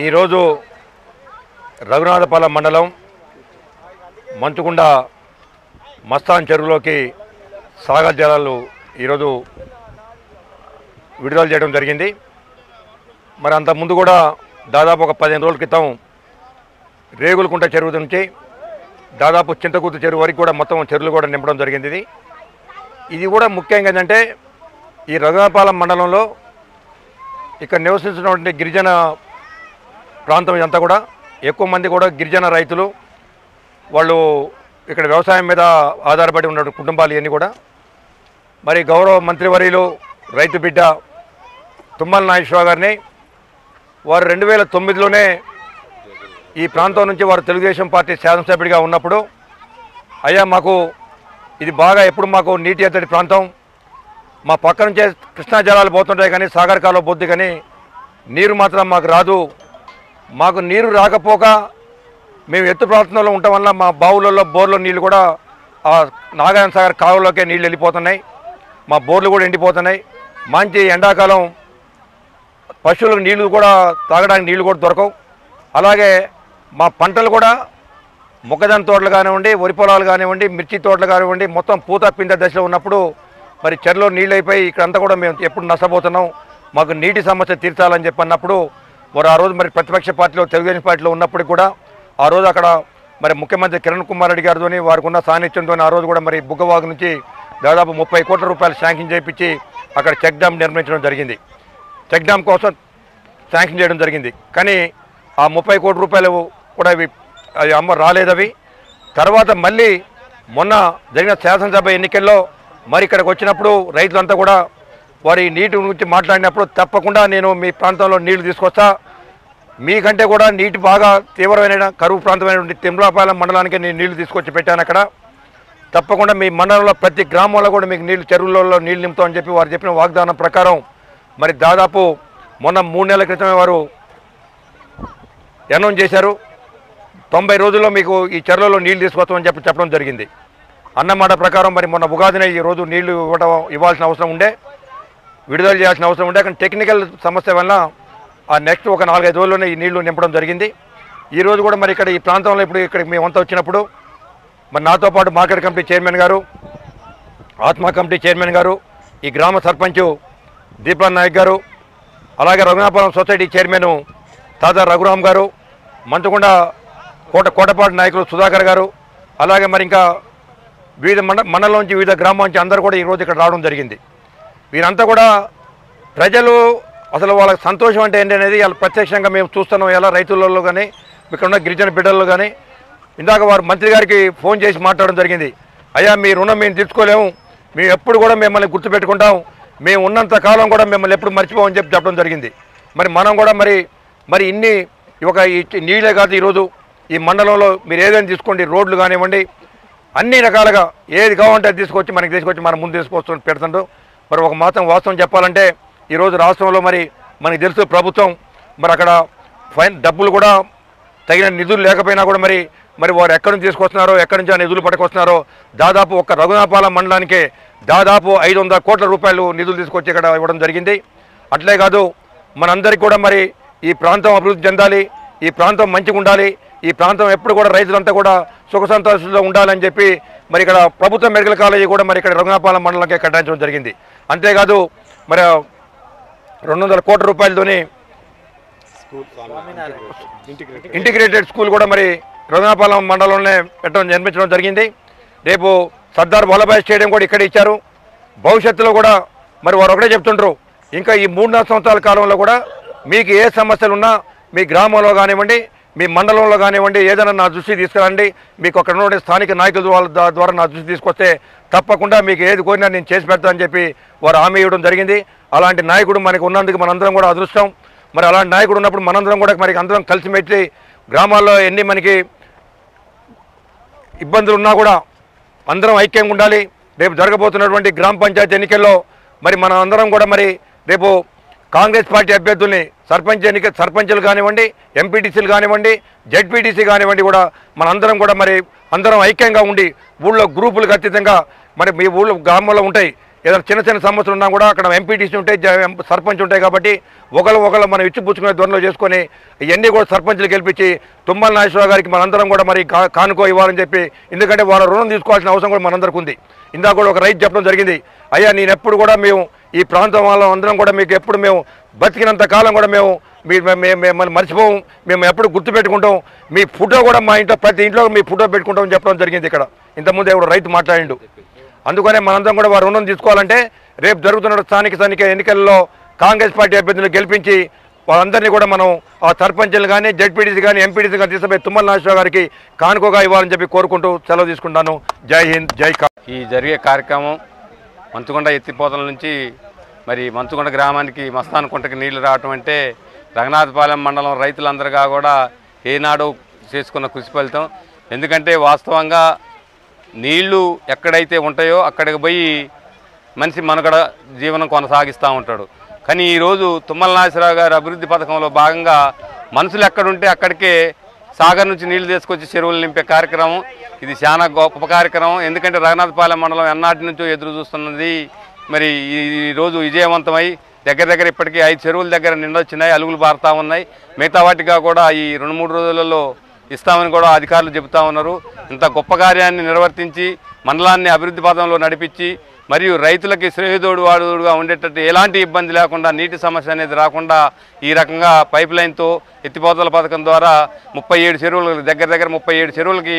ఈరోజు రఘునాథపాలెం మండలం మంచుకొండ మస్తాన్ చెరువులోకి సాగర్ జలాలు ఈరోజు విడుదల చేయడం జరిగింది. మరి అంత ముందు కూడా దాదాపు ఒక 15 రోజుల క్రితం రేగులకుంట చెరువు నుంచి దాదాపు చింతకూతు చెరువు వరకు కూడా మొత్తం చెరువులు కూడా నింపడం జరిగింది. ఇది కూడా ముఖ్యంగా ఏంటంటే ఈ రఘునాథపాలెం మండలంలో ఇక్కడ నివసించినటువంటి గిరిజన ప్రాంతం ఇదంతా కూడా ఎక్కువ మంది కూడా గిరిజన రైతులు, వాళ్ళు ఇక్కడ వ్యవసాయం మీద ఆధారపడి ఉన్న కుటుంబాలు ఇవన్నీ కూడా. మరి గౌరవ మంత్రివర్యులు రైతు బిడ్డ తుమ్మల నాగేశ్వరరావు గారిని వారు 2009లోనే ఈ ప్రాంతం నుంచి వారు తెలుగుదేశం పార్టీ శాసనసభ్యుడిగా ఉన్నప్పుడు, అయ్యా మాకు ఇది బాగా ఎప్పుడు మాకు నీటి ఎద్దడి ప్రాంతం, మా పక్క నుంచే కృష్ణా జలాలు పోతుంటాయి కానీ సాగర్ కాలువ పోద్ది కానీ నీరు మాత్రం మాకు రాదు, మాకు నీరు రాకపోక మేము ఎత్తు ప్రాంతంలో ఉండటం వల్ల మా బావులలో బోర్లో నీళ్ళు కూడా ఆ నాగార్జున సాగర్ కాలువలోకే నీళ్ళు వెళ్ళిపోతున్నాయి, మా బోర్లు కూడా ఎండిపోతున్నాయి, మంచి ఎండాకాలం పశువులకు నీళ్లు కూడా తాగడానికి నీళ్లు కూడా దొరకవు, అలాగే మా పంటలు కూడా మొక్కజొన్న తోటలు కానివ్వండి, వరి పొలాలు కానివ్వండి, మిర్చి తోటలు కానివ్వండి మొత్తం పూత పింద దశలో ఉన్నప్పుడు మరి చెరువులో నీళ్ళు అయిపోయి ఇక్కడంతా కూడా మేము ఎప్పుడు నష్టపోతున్నాం, మాకు నీటి సమస్య తీర్చాలని చెప్పి అన్నప్పుడు వారు ఆ రోజు మరి ప్రతిపక్ష పార్టీలో తెలుగుదేశం పార్టీలో ఉన్నప్పుడు కూడా ఆ రోజు అక్కడ మరి ముఖ్యమంత్రి కిరణ్ కుమార్ రెడ్డి గారితో వారికి ఉన్న సాన్నిధ్యంతో ఆ రోజు కూడా మరి బుగ్గవాగు నుంచి దాదాపు 30 కోట్ల రూపాయలు శాంక్షన్ చేయించి అక్కడ చెక్ డ్యామ్ నిర్మించడం జరిగింది. చెక్ డ్యామ్ కోసం శాంక్షన్ చేయడం జరిగింది. కానీ ఆ 30 కోట్ల రూపాయలు కూడా అవి రాలేదవి. తర్వాత మళ్ళీ మొన్న జరిగిన శాసనసభ ఎన్నికల్లో మరి ఇక్కడికి వచ్చినప్పుడు రైతులంతా కూడా వారి నీటి గురించి మాట్లాడినప్పుడు తప్పకుండా నేను మీ ప్రాంతంలో నీళ్లు తీసుకొస్తా, మీకంటే కూడా నీటి బాగా తీవ్రమైన కరువు ప్రాంతమైనటువంటి తిమ్లాపాలెం మండలానికి నేను నీళ్లు తీసుకొచ్చి పెట్టాను. అక్కడ తప్పకుండా మీ మండలంలో ప్రతి గ్రామంలో కూడా మీకు నీళ్లు చెరువులలో నీళ్లు నింపుతామని చెప్పి వారు చెప్పిన వాగ్దానం ప్రకారం మరి దాదాపు మొన్న 3 నెలల క్రితమే వారు అనౌన్స్ చేశారు, 90 రోజుల్లో మీకు ఈ చెరువులలో నీళ్లు తీసుకొస్తామని చెప్పి చెప్పడం జరిగింది. అన్నమాట ప్రకారం మరి మొన్న ఉగాదిన ఈ రోజు నీళ్లు ఇవ్వాల్సిన అవసరం ఉండే, విడుదల చేయాల్సిన అవసరం ఉండే, కానీ టెక్నికల్ సమస్య వల్ల ఆ నెక్స్ట్ ఒక 4-5 రోజుల్లోనే ఈ నీళ్లు నింపడం జరిగింది. ఈరోజు కూడా మరి ఇక్కడ ఈ ప్రాంతంలో ఇప్పుడు ఇక్కడికి మేమంతా వచ్చినప్పుడు మరి నాతో పాటు మార్కెట్ కమిటీ చైర్మన్ గారు, ఆత్మ కమిటీ చైర్మన్ గారు, ఈ గ్రామ సర్పంచ్ దీప్లాన్ నాయక్ గారు, అలాగే రఘునాథపాలెం సొసైటీ చైర్మన్ తాతా రఘురామ్ గారు, మంచుకొండ కోటపాటి నాయకులు సుధాకర్ గారు, అలాగే మరి ఇంకా వివిధ మండలం నుంచి వివిధ గ్రామాల నుంచి అందరూ కూడా ఈరోజు ఇక్కడ రావడం జరిగింది. వీరంతా కూడా ప్రజలు అసలు వాళ్ళకి సంతోషం అంటే ఏంటి అనేది వాళ్ళు ప్రత్యక్షంగా మేము చూస్తున్నాం. ఎలా రైతులలో కానీ ఇక్కడ ఉన్న గిరిజన బిడ్డల్లో కానీ ఇందాక వారు మంత్రి గారికి ఫోన్ చేసి మాట్లాడడం జరిగింది, అయ్యా మీ రుణం మేము తీర్చుకోలేము, మేము ఎప్పుడు కూడా మిమ్మల్ని గుర్తుపెట్టుకుంటాం, మేము ఉన్నంత కాలం కూడా మిమ్మల్ని ఎప్పుడు మర్చిపోమని చెప్పడం జరిగింది. మరి మనం కూడా మరి ఇన్ని ఈ నీళ్ళే కాదు, ఈరోజు ఈ మండలంలో మీరు ఏదైనా తీసుకోండి, రోడ్లు కానివ్వండి, అన్ని రకాలుగా ఏది కావాలంటే అది తీసుకొచ్చి మనం ముందు తీసుకొస్తూ పెడుతుండ్రు. మరి ఒక మాత్రం వాస్తవం చెప్పాలంటే ఈరోజు రాష్ట్రంలో మరి మనకి తెలుసు ప్రభుత్వం మరి అక్కడ డబ్బులు కూడా తగిన నిధులు లేకపోయినా కూడా మరి వారు ఎక్కడి నుంచి తీసుకొస్తున్నారో, ఎక్కడి నుంచి ఆ నిధులు పట్టుకొస్తున్నారో దాదాపు ఒక్క రఘునాథపాలెం మండలానికే దాదాపు 500 కోట్ల రూపాయలు నిధులు తీసుకొచ్చి ఇక్కడ ఇవ్వడం జరిగింది. అట్లే కాదు మనందరికీ కూడా మరి ఈ ప్రాంతం అభివృద్ధి చెందాలి, ఈ ప్రాంతం మంచిగా ఉండాలి, ఈ ప్రాంతం ఎప్పుడు కూడా రైతులంతా కూడా సుఖ సంతోషంలో ఉండాలని చెప్పి మరి ఇక్కడ ప్రభుత్వ మెడికల్ కాలేజీ కూడా మరి ఇక్కడ రఘునాథపాలెం మండలంకే కేటాయించడం జరిగింది. అంతేకాదు మరి 200 కోట్ల రూపాయలతోని ఇంటిగ్రేటెడ్ స్కూల్ కూడా మరి రఘునాథపాలెం మండలంలోనే నిర్మించడం జరిగింది. రేపు సర్దార్ వల్లభాయ్ స్టేడియం కూడా ఇక్కడ ఇచ్చారు. భవిష్యత్తులో కూడా మరి వారు ఒకటే చెప్తుంటారు, ఇంకా ఈ 3-4 సంవత్సరాల కాలంలో కూడా మీకు ఏ సమస్యలు ఉన్నా మీ గ్రామంలో కానివ్వండి, మీ మండలంలో కానివ్వండి, ఏదైనా నా దృష్టి తీసుకురండి, మీకు అక్కడ ఉన్న స్థానిక నాయకుల ద్వారా నా దృష్టి తీసుకొస్తే తప్పకుండా మీకు ఏది కోరినా నేను చేసి పెడతానని చెప్పి వారు హామీ ఇవ్వడం జరిగింది. అలాంటి నాయకుడు మనకు ఉన్నందుకు మనందరం కూడా అదృష్టం. మరి అలాంటి నాయకుడు ఉన్నప్పుడు మనందరం కూడా మరి అందరం కలిసిమెట్టి గ్రామాల్లో ఎన్ని మనకి ఇబ్బందులు ఉన్నా కూడా అందరం ఐక్యంగా ఉండాలి. రేపు జరగబోతున్నటువంటి గ్రామ పంచాయతీ ఎన్నికల్లో మరి మన అందరం కూడా మరి రేపు కాంగ్రెస్ పార్టీ అభ్యర్థుల్ని సర్పంచులు కానివ్వండి, ఎంపీటీసీలు కానివ్వండి, జెడ్పీటీసీ కానివ్వండి కూడా మనందరం కూడా మరి అందరం ఐక్యంగా ఉండి ఊళ్ళో గ్రూపులకు అతీతంగా మరి మీ ఊళ్ళో గ్రామంలో ఉంటాయి ఏదైనా చిన్న చిన్న సమస్యలు ఉన్నా కూడా అక్కడ ఎంపీటీసీ ఉంటాయి, సర్పంచ్ ఉంటాయి కాబట్టి ఒకళ్ళు మనం ఇచ్చిపుచ్చుకునే ధోరణిలో చేసుకొని ఇవన్నీ కూడా సర్పంచ్లు గెలిపించి తుమ్మల నాగేశ్వరరావు గారికి మనందరం కూడా మరి కానుకో ఇవ్వాలని చెప్పి, ఎందుకంటే వాళ్ళ రుణం తీసుకోవాల్సిన అవసరం కూడా మనందరికీ ఉంది. ఇందాక కూడా ఒక రైతు చెప్పడం జరిగింది, అయ్యా నేను ఎప్పుడు కూడా మేము ఈ ప్రాంతం వాళ్ళ అందరం కూడా మీకు ఎప్పుడు మేము బతికినంత కాలం కూడా మేము మిమ్మల్ని మర్చిపోము, మేము ఎప్పుడు గుర్తుపెట్టుకుంటాం, మీ ఫోటో కూడా మా ఇంట్లో ప్రతి ఇంట్లో మీ ఫోటో పెట్టుకుంటామని చెప్పడం జరిగింది. ఇక్కడ ఇంతకుముందు ఎవరు రైతు మాట్లాడిండు. అందుకనే మనందరం కూడా వారి రుణం తీసుకోవాలంటే రేపు జరుగుతున్న స్థానిక ఎన్నికల్లో కాంగ్రెస్ పార్టీ అభ్యర్థులు గెలిపించి వాళ్ళందరినీ కూడా మనం ఆ సర్పంచ్లు కానీ జెడ్పీటీసీ కానీ ఎంపీటీసీ కానీ తీసుకుపోయి తుమ్మల నాగేశ్వరరావు గారికి కానుకోగా ఇవ్వాలని చెప్పి కోరుకుంటూ సెలవు తీసుకుంటాను. జై హింద్, జై కా. ఈ జరిగే కార్యక్రమం మంచుకొండ ఎత్తిపోతల నుంచి మరి మంచుకొండ గ్రామానికి మస్తానకుంటకి నీళ్లు రావటం అంటే రఘునాథపాలెం మండలం రైతులందరిగా కూడా ఏనాడు చేసుకున్న కృషి ఫలితం. ఎందుకంటే వాస్తవంగా నీళ్లు ఎక్కడైతే ఉంటాయో అక్కడికి పోయి మనిషి మనుగడ జీవనం కొనసాగిస్తూ ఉంటాడు. కానీ ఈరోజు తుమ్మల నాగేశ్వరరావు గారి అభివృద్ధి పథకంలో భాగంగా మనుషులు ఎక్కడుంటే అక్కడికే సాగర్ నుంచి నీళ్లు తీసుకొచ్చి చెరువులు నింపే కార్యక్రమం ఇది చాలా గొప్ప కార్యక్రమం. ఎందుకంటే రఘునాథపాలెం మండలం ఎన్నాటి నుంచో ఎదురు చూస్తున్నది మరి ఈరోజు విజయవంతమై దగ్గర ఇప్పటికీ 5 చెరువుల దగ్గర నిండొచ్చినాయి, అలుగులు బారుతూ ఉన్నాయి. మిగతా వాటిగా కూడా ఈ 2-3 రోజులలో ఇస్తామని కూడా అధికారులు చెబుతూ ఉన్నారు. ఇంత గొప్ప కార్యాన్ని నిర్వర్తించి మండలాన్ని అభివృద్ధి పథంలో నడిపించి మరియు రైతులకి శ్రేయదోడు వాడుగా ఉండేటట్టు ఎలాంటి ఇబ్బంది లేకుండా నీటి సమస్య అనేది రాకుండా ఈ రకంగా పైప్ లైన్తో ఎత్తిపోతల పథకం ద్వారా 37 చెరువులు దగ్గర 37 చెరువులకి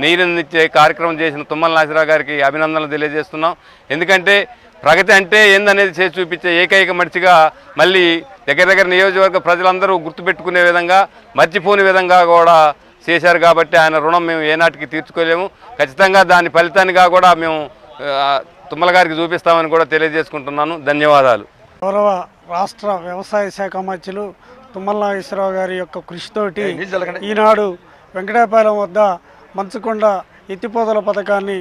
నీరునిచ్చే కార్యక్రమం చేసిన తుమ్మల నాగేశ్వరరావు గారికి అభినందనలు తెలియజేస్తున్నాం. ఎందుకంటే ప్రగతి అంటే ఏందనేది చేసి చూపించే ఏకైక మనిషిగా మళ్ళీ దగ్గర నియోజకవర్గ ప్రజలందరూ గుర్తుపెట్టుకునే విధంగా మర్చిపోని విధంగా కూడా చేశారు. కాబట్టి ఆయన రుణం మేము ఏనాటికి తీర్చుకోలేము. ఖచ్చితంగా దాని ఫలితాన్నిగా కూడా మేము తుమ్మల గారికి చూపిస్తామని కూడా తెలియజేసుకుంటున్నాను. ధన్యవాదాలు. గౌరవ రాష్ట్ర వ్యవసాయ శాఖ మంత్రులు తుమ్మల నాగేశ్వరరావు గారి యొక్క కృషితోటి ఈనాడు వెంకటాయపాలెం వద్ద మంచుకొండ ఎత్తిపోతల పథకాన్ని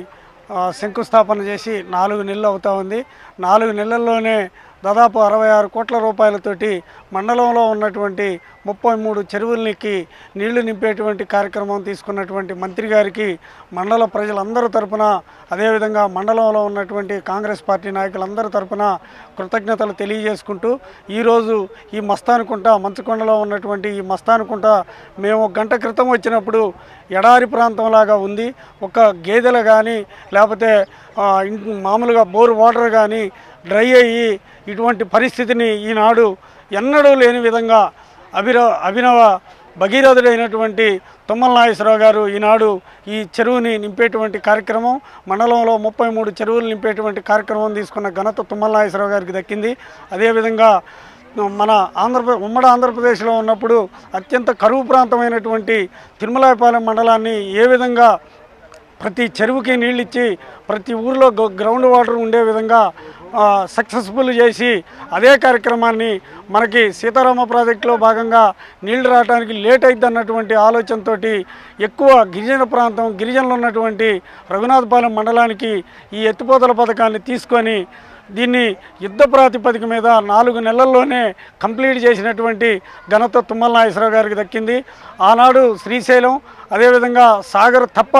శంకుస్థాపన చేసి 4 నెలలు అవుతా ఉంది. 4 నెలల్లోనే దాదాపు 66 కోట్ల రూపాయలతోటి మండలంలో ఉన్నటువంటి 33 చెరువులకి నీళ్లు నింపేటువంటి కార్యక్రమం తీసుకున్నటువంటి మంత్రి గారికి మండల ప్రజలందరి తరపున అదేవిధంగా మండలంలో ఉన్నటువంటి కాంగ్రెస్ పార్టీ నాయకులందరి తరపున కృతజ్ఞతలు తెలియజేసుకుంటూ ఈరోజు ఈ మస్తానకుంట మంచుకొండలో ఉన్నటువంటి ఈ మస్తానకుంట మేము 1 గంట క్రితం వచ్చినప్పుడు ఎడారి ప్రాంతంలాగా ఉంది. ఒక గేదెలు కానీ లేకపోతే మామూలుగా బోర్ వాటర్ కానీ డ్రై అయ్యి ఇటువంటి పరిస్థితిని ఈనాడు ఎన్నడూ లేని విధంగా అభినవ భగీరథుడైనటువంటి తుమ్మల నాగేశ్వరరావు గారు ఈనాడు ఈ చెరువుని నింపేటువంటి కార్యక్రమం మండలంలో 33 చెరువులు నింపేటువంటి కార్యక్రమం తీసుకున్న ఘనత తుమ్మల నాగేశ్వరరావు గారికి దక్కింది. అదేవిధంగా మన ఉమ్మడి ఆంధ్రప్రదేశ్లో ఉన్నప్పుడు అత్యంత కరువు ప్రాంతమైనటువంటి తిరుమలాయపాలెం మండలాన్ని ఏ విధంగా ప్రతి చెరువుకి నీళ్ళు ఇచ్చి ప్రతి ఊరిలో గ్రౌండ్ వాటర్ ఉండే విధంగా సక్సెస్ఫుల్ చేసి అదే కార్యక్రమాన్ని మనకి సీతారామ ప్రాజెక్టులో భాగంగా నీళ్లు రావడానికి లేట్ అవుతుంది అన్నటువంటి ఆలోచనతో ఎక్కువ గిరిజన ప్రాంతం గిరిజనులు ఉన్నటువంటి రఘునాథపాలెం మండలానికి ఈ ఎత్తిపోతల పథకాన్ని తీసుకొని దీన్ని యుద్ధ ప్రాతిపదిక మీద 4 నెలల్లోనే కంప్లీట్ చేసినటువంటి ఘనత తుమ్మల నాగేశ్వరరావు గారికి దక్కింది. ఆనాడు శ్రీశైలం అదేవిధంగా సాగర్ తప్ప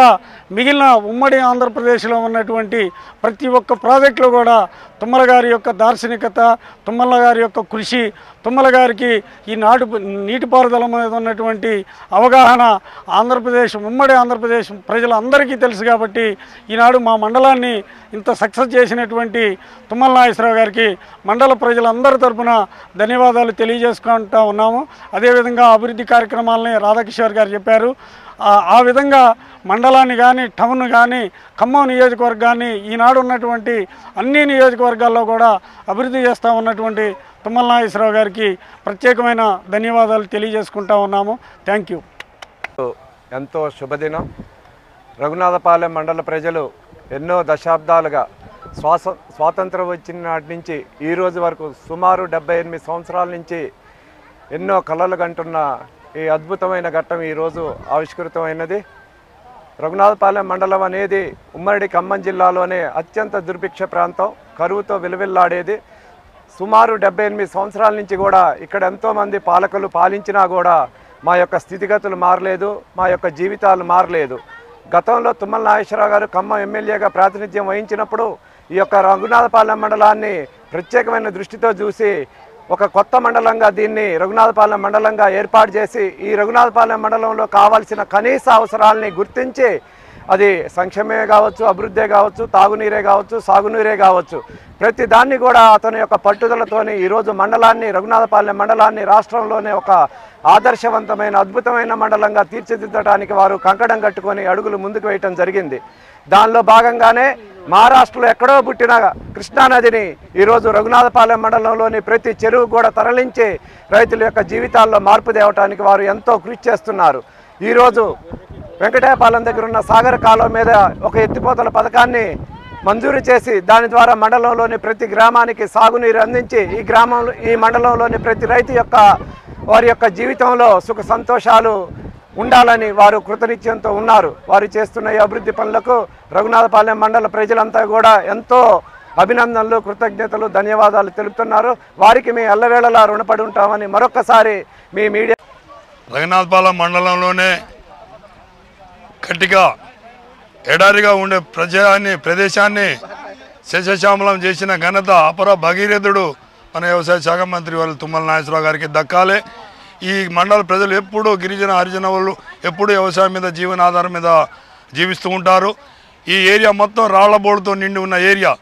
మిగిలిన ఉమ్మడి ఆంధ్రప్రదేశ్లో ఉన్నటువంటి ప్రతి ఒక్క ప్రాజెక్టులో కూడా తుమ్మల గారి యొక్క దార్శనికత, తుమ్మల గారి యొక్క కృషి, తుమ్మల గారికి ఈ నీటిపారుదల మీద ఉన్నటువంటి అవగాహన ఉమ్మడి ఆంధ్రప్రదేశ్ ప్రజలందరికీ తెలుసు. కాబట్టి ఈనాడు మా మండలాన్ని ఇంత సక్సెస్ చేసినటువంటి తుమ్మల నాగేశ్వరరావు గారికి మండల ప్రజలందరి తరపున ధన్యవాదాలు తెలియజేసుకుంటూ ఉన్నాము. అదేవిధంగా అభివృద్ధి కార్యక్రమాలని రాధాకిషోర్ గారు చెప్పారు. ఆ విధంగా మండలాన్ని కానీ టౌన్ కానీ ఖమ్మం నియోజకవర్గాన్ని ఈనాడు ఉన్నటువంటి అన్ని నియోజకవర్గాల్లో కూడా అభివృద్ధి చేస్తూ ఉన్నటువంటి తుమ్మల నాగేశ్వరరావు గారికి ప్రత్యేకమైన ధన్యవాదాలు తెలియజేసుకుంటా ఉన్నాము. Thank you. ఎంతో శుభదినం. రఘునాథపాలెం మండల ప్రజలు ఎన్నో దశాబ్దాలుగా స్వాతంత్రం వచ్చిన నాటి నుంచి ఈ రోజు వరకు సుమారు 78 సంవత్సరాల నుంచి ఎన్నో కలలు కంటున్న ఈ అద్భుతమైన ఘట్టం ఈరోజు ఆవిష్కృతమైనది. రఘునాథపాలెం మండలం అనేది ఉమ్మడి ఖమ్మం జిల్లాలోనే అత్యంత దుర్భిక్ష ప్రాంతం, కరువుతో విలువిల్లాడేది. సుమారు 78 సంవత్సరాల నుంచి కూడా ఇక్కడ ఎంతోమంది పాలకులు పాలించినా కూడా మా యొక్క స్థితిగతులు మారలేదు, మా యొక్క జీవితాలు మారలేదు. గతంలో తుమ్మల నాగేశ్వరరావు గారు ఖమ్మం ఎమ్మెల్యేగా ప్రాతినిధ్యం వహించినప్పుడు ఈ యొక్క రఘునాథపాలెం మండలాన్ని ప్రత్యేకమైన దృష్టితో చూసి ఒక కొత్త మండలంగా దీన్ని రఘునాథపాలెం మండలంగా ఏర్పాటు చేసి ఈ రఘునాథపాలెం మండలంలో కావాల్సిన కనీస అవసరాలని గుర్తించి అది సంక్షేమమే కావచ్చు, అభివృద్ధే కావచ్చు, తాగునీరే కావచ్చు, సాగునీరే కావచ్చు, ప్రతి దాన్ని కూడా అతని యొక్క పట్టుదలతోని ఈరోజు మండలాన్ని రఘునాథపాలెం మండలాన్ని రాష్ట్రంలోనే ఒక ఆదర్శవంతమైన అద్భుతమైన మండలంగా తీర్చిదిద్దడానికి వారు కంకణం కట్టుకొని అడుగులు ముందుకు వేయటం జరిగింది. దానిలో భాగంగానే మహారాష్ట్రలో ఎక్కడో పుట్టిన కృష్ణానదిని ఈరోజు రఘునాథపాలెం మండలంలోని ప్రతి చెరువు కూడా తరలించి రైతుల యొక్క జీవితాల్లో మార్పు తేవటానికి వారు ఎంతో కృషి చేస్తున్నారు. ఈరోజు వెంకటాయపాలెం దగ్గర ఉన్న సాగర్ కాలువ మీద ఒక ఎత్తిపోతల పథకాన్ని మంజూరు చేసి దాని ద్వారా మండలంలోని ప్రతి గ్రామానికి సాగునీరు అందించి ఈ మండలంలోని ప్రతి రైతు యొక్క వారి యొక్క జీవితంలో సుఖ సంతోషాలు ఉండాలని వారు కృతనిశ్చయంతో ఉన్నారు. వారు చేస్తున్న ఈ అభివృద్ధి పనులకు రఘునాథపాలెం మండల ప్రజలంతా కూడా ఎంతో అభినందనలు, కృతజ్ఞతలు, ధన్యవాదాలు తెలుపుతున్నారు. వారికి మేము ఎల్లవేళలా రుణపడి ఉంటామని మరొకసారి మీ మీడియా. రఘునాథపాలెం మండలంలోనే గట్టిగా ఎడారిగా ఉండే ప్రదేశాన్ని శశశ్యామలం చేసిన ఘనత అపర భగీరథుడు మన వ్యవసాయ శాఖ మంత్రి వాళ్ళు తుమ్మల నాగేశ్వరరావు గారికి దక్కాలి. ఈ మండల ప్రజలు ఎప్పుడూ గిరిజన హరిజన వాళ్ళు ఎప్పుడూ వ్యవసాయం మీద జీవనాధారం మీద జీవిస్తూ ఉంటారు. ఈ ఏరియా మొత్తం రాళ్లబోడుతో నిండి ఉన్న ఏరియా.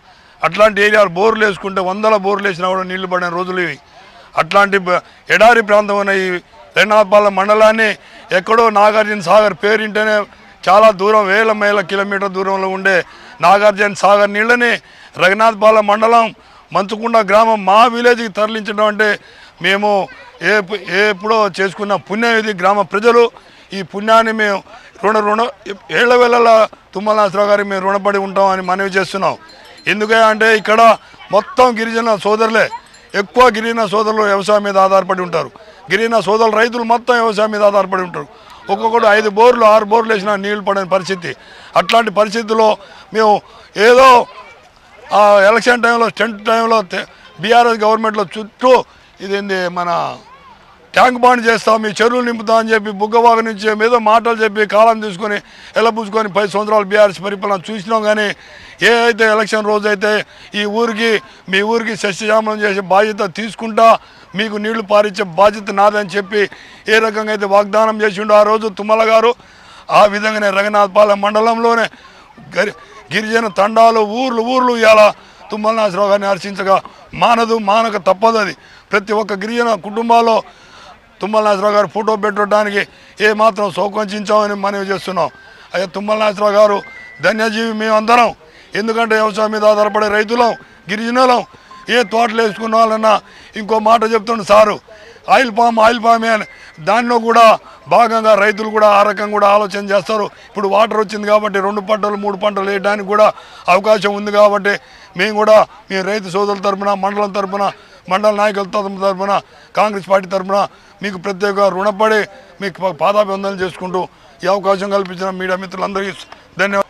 అట్లాంటి ఏరియాలు బోర్లు వేసుకుంటే 100 బోర్లు వేసినా కూడా నీళ్లు పడిన రోజులు ఇవి. అట్లాంటి ఎడారి ప్రాంతం ఉన్న ఈ రఘునాథపాలెం మండలాన్ని ఎక్కడో నాగార్జున సాగర్ పేరింటేనే చాలా దూరం, వేల మైళ్ళ కిలోమీటర్ దూరంలో ఉండే నాగార్జున సాగర్ నీళ్ళని రఘునాథపాలెం మండలం మంచుకొండ గ్రామం మా విలేజ్కి తరలించడం అంటే మేము ఎప్పుడో చేసుకున్న పుణ్యం ఇది. గ్రామ ప్రజలు ఈ పుణ్యాన్ని మేము ఏళ్ల వేళలా తుమ్మల నాగేశ్వరరావు గారికి మేము రుణపడి ఉంటామని మనవి చేస్తున్నాం. ఎందుకంటే ఇక్కడ మొత్తం గిరిజన సోదరులే, ఎక్కువ గిరిజన సోదరులు వ్యవసాయం మీద ఆధారపడి ఉంటారు. గిరిజన సోదరులు రైతులు మొత్తం వ్యవసాయం మీద ఆధారపడి ఉంటారు. ఒక్కొక్కడు 5 బోర్లు 6 బోర్లు వేసినా నీళ్లు పడని పరిస్థితి. అట్లాంటి పరిస్థితుల్లో మేము ఏదో ఎలక్షన్ టైంలో స్టెంట్ టైంలో బీఆర్ఎస్ గవర్నమెంట్లో చుట్టూ ఇదేంది మన ట్యాంక్ బాండ్ చేస్తాం, మీ చెరువులు నింపుతాం అని చెప్పి బుగ్గవాగ నుంచి ఏదో మాటలు చెప్పి కాలం తీసుకొని ఎలబూసుకొని 10 సంవత్సరాలు బీఆర్ఎస్ పరిపాలన చూసినాం. కానీ ఏ అయితే ఎలక్షన్ రోజు అయితే మీ ఊరికి సస్యశ్యామలం చేసే బాధ్యత తీసుకుంటా, మీకు నీళ్లు పారించే బాధ్యత నాదని చెప్పి ఏ రకంగా అయితే వాగ్దానం చేసిండో ఆ రోజు తుమ్మల గారు, ఆ విధంగానే రఘునాథపాలెం మండలంలోనే గిరిజన తండాలు ఊర్లు ఇవాళ తుమ్మల నాగేశ్వరరావు గారిని హర్షించగా మానక తప్పదు. అది ప్రతి ఒక్క గిరిజన కుటుంబాల్లో తుమ్మల నాగేశ్వరరావు గారు ఫోటో పెట్టడానికి ఏమాత్రం సౌకర్యించామని మనవి చేస్తున్నాం. అయ్యా తుమ్మల నాగేశ్వరరావు గారు ధన్యజీవి మేమందరం. ఎందుకంటే వ్యవసాయం మీద ఆధారపడే రైతులం, గిరిజనులం. ఏ తోటలు వేసుకున్న వాళ్ళన్నా ఇంకో మాట చెప్తుండే సారు, ఆయిల్ పామే అని. దానిలో కూడా భాగంగా రైతులు కూడా ఆ రకంగా కూడా ఆలోచన చేస్తారు. ఇప్పుడు వాటర్ వచ్చింది కాబట్టి 2 పంటలు 3 పంటలు వేయడానికి కూడా అవకాశం ఉంది. కాబట్టి మేము రైతు సోదరుల తరఫున, మండలం తరఫున, మండల నాయకుల తరఫున, కాంగ్రెస్ పార్టీ తరఫున మీకు ప్రత్యేక రుణపడి మీకు పాదాభివందనలు చేసుకుంటూ ఈ అవకాశం కల్పించిన మీడియా మిత్రులందరికీ ధన్యవాదాలు.